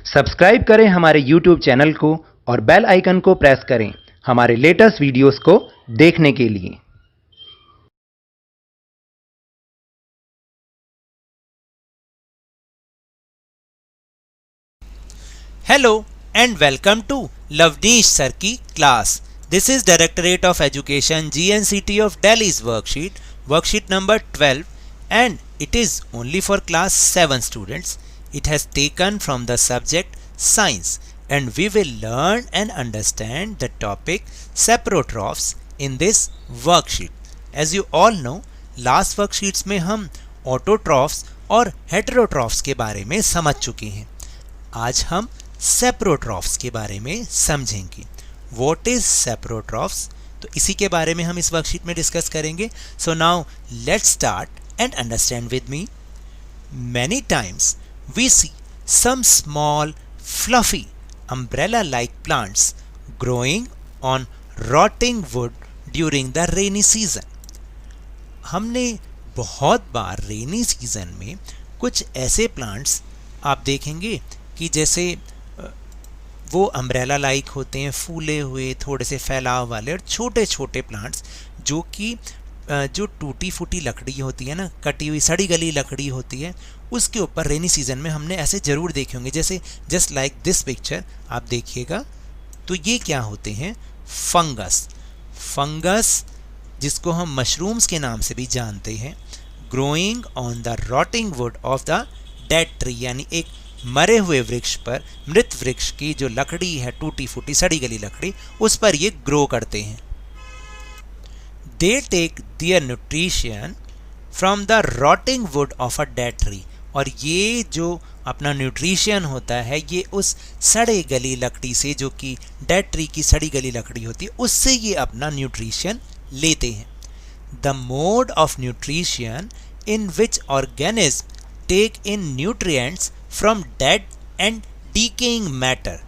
Subscribe करें हमारे YouTube channel को और बेल आइकन को प्रेस करें हमारे लेटेस्ट वीडियोस को देखने के लिए। Hello and welcome to Lavneesh Sir की class. This is Directorate of Education GNCT of Delhi's worksheet number 12, and it is only for class 7 students. It has taken from the subject science, and we will learn and understand the topic saprotrophs in this worksheet. As you all know, last worksheets में हम autotrophs और heterotrophs के बारे में समझ चुके हैं। आज हम सेप्रोट्रॉफ्स के बारे में समझेंगे। व्हाट इज सेप्रोट्रॉफ्स, तो इसी के बारे में हम इस वर्कशीट में डिस्कस करेंगे। So now let's start and understand with me. Many times we see some small fluffy umbrella like plants growing on rotting wood during the rainy season. हमने बहुत बार रेनी सीजन में कुछ ऐसे प्लांट्स आप देखेंगे कि जैसे वो अम्ब्रेला लाइक होते हैं, फूले हुए, थोड़े से फैलाव वाले और छोटे छोटे प्लांट्स जो कि जो टूटी फूटी लकड़ी होती है ना, कटी हुई सड़ी गली लकड़ी होती है, उसके ऊपर रेनी सीजन में हमने ऐसे ज़रूर देखे होंगे। जैसे जस्ट लाइक दिस पिक्चर आप देखिएगा तो ये क्या होते हैं, फंगस जिसको हम मशरूम्स के नाम से भी जानते हैं, growing on the rotting wood of the dead tree, यानी एक मरे हुए वृक्ष पर, मृत वृक्ष की जो लकड़ी है, टूटी फूटी सड़ी गली लकड़ी, उस पर ये ग्रो करते हैं। They take their nutrition from the rotting wood of a dead tree, और ये जो अपना न्यूट्रिशन होता है ये उस सड़े गली लकड़ी से, जो कि डेड ट्री की सड़ी गली लकड़ी होती है, उससे ये अपना न्यूट्रिशन लेते हैं। The mode of nutrition in which organism take in nutrients from dead and decaying matter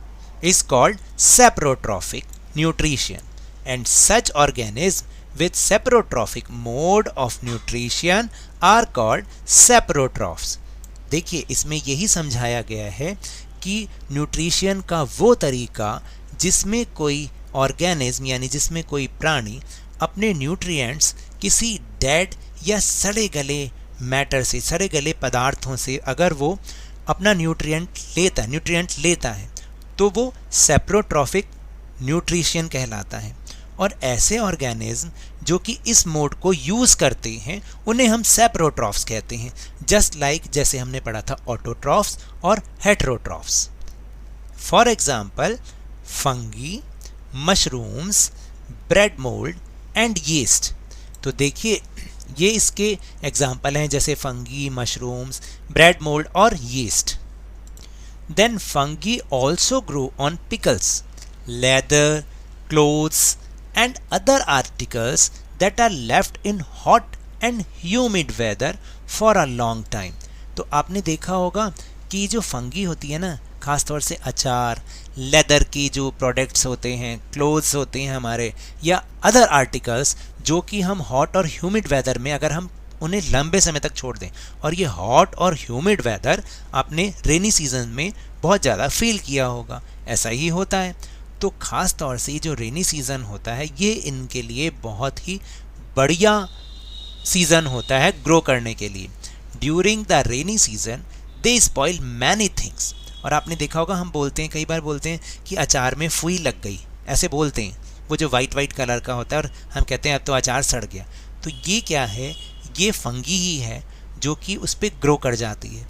is called saprotrophic nutrition, and such organisms with saprotrophic mode of nutrition are called saprotrophs. देखिए इसमें यही समझाया गया है कि nutrition का वो तरीका जिसमें कोई ऑर्गेनिज्म यानी जिसमें कोई प्राणी अपने न्यूट्रिएंट्स किसी डेड या सड़े गले मैटर से, सड़े गले पदार्थों से अगर वो अपना न्यूट्रिएंट लेता है तो वो सेप्रोट्रॉफिक न्यूट्रिशन कहलाता है। और ऐसे ऑर्गेनिज्म जो कि इस मोड को यूज़ करते हैं उन्हें हम सेप्रोट्रॉफ्स कहते हैं, जस्ट लाइक जैसे हमने पढ़ा था ऑटोट्रॉफ्स और heterotrophs. For example fungi, mushrooms, bread mould and yeast. तो देखिए ये इसके एग्जाम्पल हैं, जैसे फंगी, मशरूम्स, ब्रेड मोल्ड और yeast. Then fungi also grow on pickles, leather, clothes and other articles that are left in hot and humid weather for a long time. तो आपने देखा होगा कि जो फंगी होती है ना, ख़ासतौर से अचार, लेदर की जो प्रोडक्ट्स होते हैं, क्लोथ्स होते हैं हमारे, या अदर आर्टिकल्स जो कि हम हॉट और ह्यूमिड वेदर में अगर हम उन्हें लंबे समय तक छोड़ दें, और ये हॉट और ह्यूमिड वेदर आपने रेनी सीजन में बहुत ज़्यादा फील किया होगा, ऐसा ही होता है। तो ख़ास तौर से जो रेनी सीज़न होता है ये इनके लिए बहुत ही बढ़िया सीज़न होता है ग्रो करने के लिए। During the rainy season they spoil many things. और आपने देखा होगा हम बोलते हैं, कई बार बोलते हैं कि अचार में फुई लग गई, ऐसे बोलते हैं, वो जो वाइट कलर का होता है, और हम कहते हैं अब तो अचार सड़ गया। तो ये क्या है, ये फंगी ही है जो कि उस पर ग्रो कर जाती है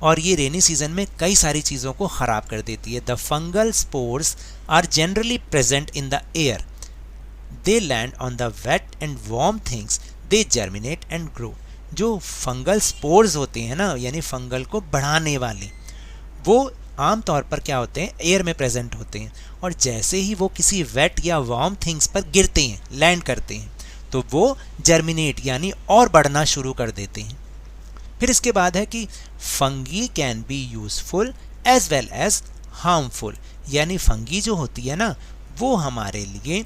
और ये रेनी सीजन में कई सारी चीज़ों को ख़राब कर देती है। The fungal spores are generally present in the air, they land on the wet and warm things, they germinate and grow. जो फंगल स्पोर्स होते हैं ना, यानी फंगल को बढ़ाने वाले, वो आम तौर पर क्या होते हैं, एयर में प्रेजेंट होते हैं, और जैसे ही वो किसी वेट या वार्म थिंग्स पर गिरते हैं, लैंड करते हैं, तो वो जर्मिनेट यानी और बढ़ना शुरू कर देते हैं। फिर इसके बाद है कि fungi can be useful as well as harmful, यानी फंगी जो होती है ना वो हमारे लिए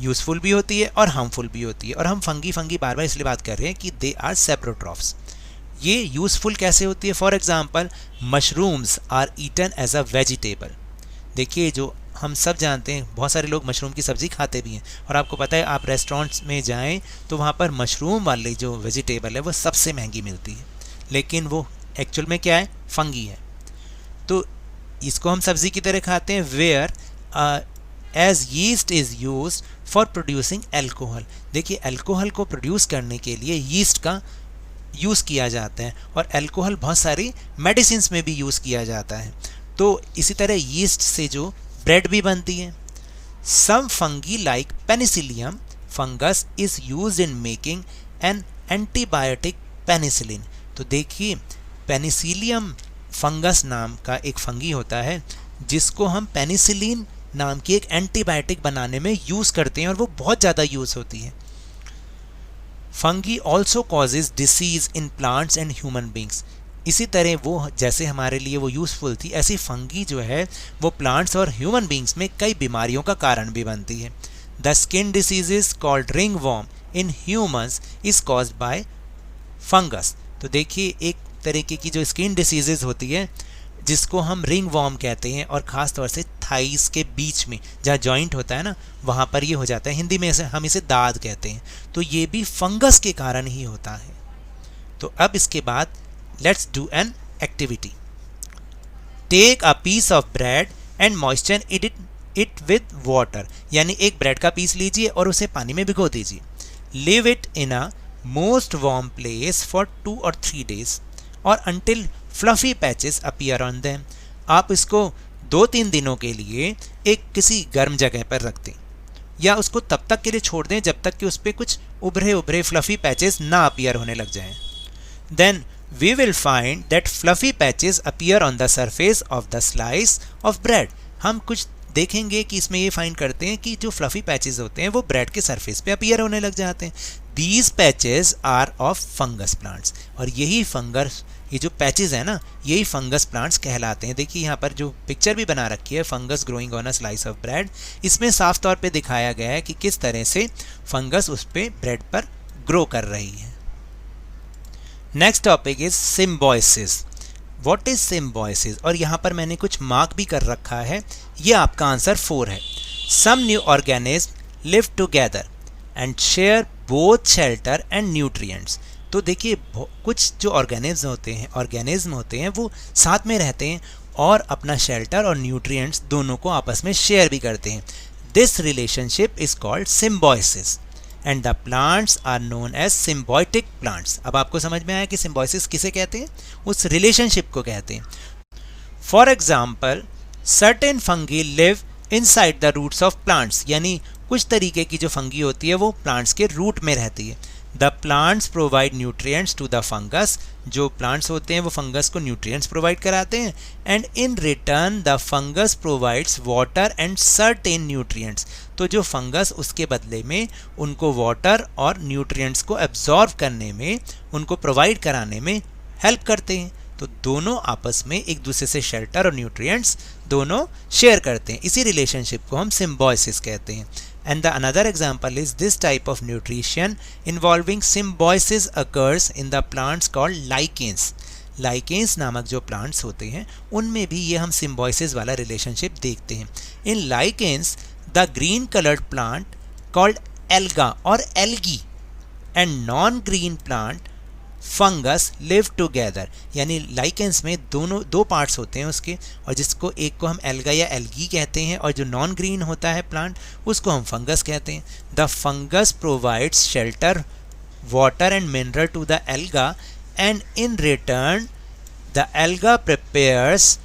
यूजफुल भी होती है और हार्मफुल भी होती है। और हम फंगी बार बार इसलिए बात कर रहे हैं कि दे आर सेप्रोट्रॉफ्स। ये यूज़फुल कैसे होती है? For example mushrooms are eaten as a vegetable. देखिए जो हम सब जानते हैं, बहुत सारे लोग मशरूम की सब्ज़ी खाते भी हैं, और आपको पता है आप रेस्टोरेंट्स में जाएं तो वहाँ पर मशरूम वाली जो वेजिटेबल है वो सबसे महंगी मिलती है, लेकिन वो एक्चुअल में क्या है? फंगी है। तो इसको हम सब्ज़ी की तरह खाते हैं। Whereas yeast is use for producing alcohol. देखिए एल्कोहल को प्रोड्यूस करने के लिए यीस्ट का यूज़ किया जाता है, और एल्कोहल बहुत सारी मेडिसिन में भी यूज़ किया जाता है। तो इसी तरह यीस्ट से जो ब्रेड भी बनती है। Some fungi like penicillium fungus is use in making an antibiotic penicillin. तो देखिए पेनिसिलियम फंगस नाम का एक फंगी होता है जिसको हम पेनिसिलिन नाम की एक एंटीबायोटिक बनाने में यूज़ करते हैं, और वो बहुत ज़्यादा यूज़ होती है। Fungi also causes disease in plants and human beings. इसी तरह वो जैसे हमारे लिए वो यूज़फुल थी, ऐसी फंगी जो है वो प्लांट्स और ह्यूमन बींग्स में कई बीमारियों का कारण भी बनती है। The skin diseases called ringworm in humans is caused by fungus. तो देखिए एक तरीके की जो स्किन डिसीजेज होती है जिसको हम रिंग वॉर्म कहते हैं, और ख़ास तौर से थाइस के बीच में जहाँ जॉइंट होता है ना, वहाँ पर ये हो जाता है। हिंदी में हम इसे दाद कहते हैं। तो ये भी फंगस के कारण ही होता है। तो अब इसके बाद let's do an activity. Take a piece of bread and moisture it with water. यानी एक ब्रेड का पीस लीजिए और उसे पानी में भिगो दीजिए। Live it in a most warm place for 2 or 3 days और until fluffy patches appear on them। आप इसको 2-3 दिनों के लिए एक किसी गर्म जगह पर रख दें, या उसको तब तक के लिए छोड़ दें जब तक कि उस पर कुछ उभरे उभरे फ्लफ़ी पैचेस ना अपीयर होने लग जाएं। Then we will find that fluffy patches appear on the surface of the slice of bread. हम कुछ देखेंगे कि इसमें ये फाइंड करते हैं कि जो फ्लफ़ी पैचेस होते हैं वो ब्रेड के सरफेस पे अपीयर होने लग जाते हैं। These patches are of fungus plants. और यही फंगस, ये जो पैचेस है ना, यही फंगस प्लांट्स कहलाते हैं। देखिए यहाँ पर जो पिक्चर भी बना रखी है fungus growing on a slice of bread, इसमें साफ तौर पे दिखाया गया है कि किस तरह से फंगस उस पे ब्रेड पर ग्रो कर रही है। Next topic is symbiosis. What is symbiosis? और यहाँ पर मैंने कुछ मार्क भी कर रखा है। ये आपका आंसर 4 है। Some new organism live together and share both shelter and nutrients. तो देखिए कुछ जो ऑर्गेनिज्म होते हैं वो साथ में रहते हैं और अपना शेल्टर और न्यूट्रिएंट्स दोनों को आपस में शेयर भी करते हैं। This relationship is called symbiosis and the plants are known as symbiotic plants. अब आपको समझ में आया कि सिम्बोइसिस किसे कहते हैं? उस रिलेशनशिप को कहते हैं। For example certain fungi live inside the roots of plants. यानी कुछ तरीके की जो फंगी होती है वो प्लांट्स के रूट में रहती है। The plants provide nutrients to the fungus. जो प्लांट्स होते हैं वो फंगस को न्यूट्रिएंट्स प्रोवाइड कराते हैं, and in return the fungus provides water and certain nutrients. तो जो फंगस उसके बदले में उनको वाटर और न्यूट्रिएंट्स को एब्जॉर्ब करने में, उनको प्रोवाइड कराने में हेल्प करते हैं। तो दोनों आपस में एक दूसरे से शेल्टर और न्यूट्रिएंट्स दोनों शेयर करते हैं। इसी रिलेशनशिप को हम सिम्बोइसिस कहते हैं। And the another example is this type of nutrition involving symbiosis occurs in the plants called lichens. Lichens नामक जो plants होते हैं उनमें भी ये हम symbiosis वाला relationship देखते हैं। In lichens, the green colored plant called alga or algae and non-green plant fungus live together. यानी लाइकेंस में दो पार्ट्स होते हैं उसके, और जिसको एक को हम एल्गा या एल्गी कहते हैं, और जो नॉन ग्रीन होता है प्लांट उसको हम फंगस कहते हैं। The fungus provides shelter, water and mineral to the alga and in return the alga prepares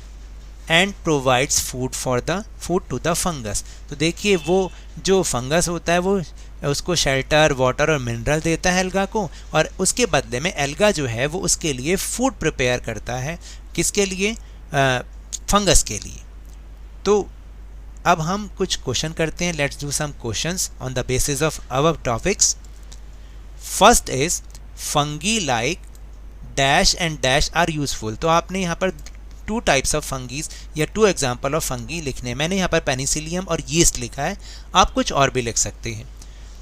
and provides food to the fungus. तो देखिए वो जो फंगस होता है वो उसको शेल्टर, वाटर और मिनरल देता है एल्गा को, और उसके बदले में एल्गा जो है वो उसके लिए फूड प्रिपेयर करता है। किसके लिए? फंगस के लिए। तो अब हम कुछ क्वेश्चन करते हैं। Let's do some questions on the basis of our topics. First is fungi like dash and dash are useful. तो आपने यहाँ पर 2 टाइप्स ऑफ फंगीज या 2 एग्जाम्पल ऑफ फंगी लिखने। मैंने यहाँ पर पेनिसिलियम और यीस्ट लिखा है, आप कुछ और भी लिख सकते हैं।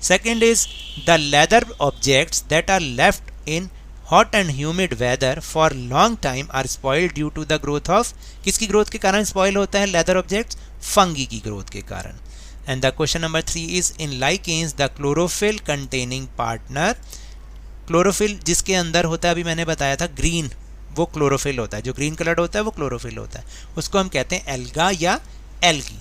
Second is the leather objects that are left in hot and humid weather for long time are spoiled due to the growth of, किसकी ग्रोथ के कारण स्पॉइल होता है लेदर ऑब्जेक्ट्स? फंगी की ग्रोथ के कारण. And the question number 3 is in lichens the chlorophyll containing partner, chlorophyll जिसके अंदर होता है, अभी मैंने बताया था ग्रीन, वो क्लोरोफिल होता है, जो ग्रीन कलर्ड होता है वो क्लोरोफिल होता है, उसको हम कहते हैं एल्गा या algae.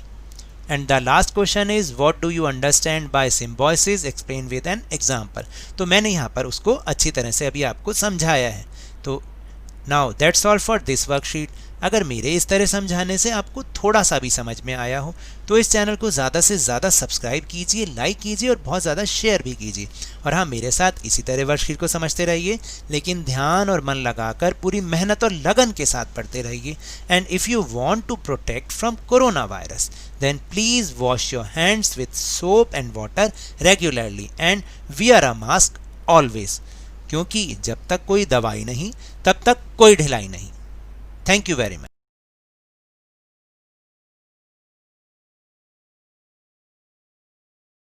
And the last question is what do you understand by Symbiosis, explain with an example. तो मैंने यहाँ पर उसको अच्छी तरह से अभी आपको समझाया है. तो now that's all for this worksheet. अगर मेरे इस तरह समझाने से आपको थोड़ा सा भी समझ में आया हो तो इस चैनल को ज़्यादा से ज़्यादा सब्सक्राइब कीजिए, लाइक कीजिए और बहुत ज़्यादा शेयर भी कीजिए. और हाँ, मेरे साथ इसी तरह वर्कशीट को समझते रहिए, लेकिन ध्यान और मन लगाकर पूरी मेहनत और लगन के साथ पढ़ते रहिए. And if you want to protect from corona virus then please wash your hands with soap and water regularly and wear a mask always. क्योंकि जब तक कोई दवाई नहीं तब तक कोई ढिलाई नहीं. Thank you very much.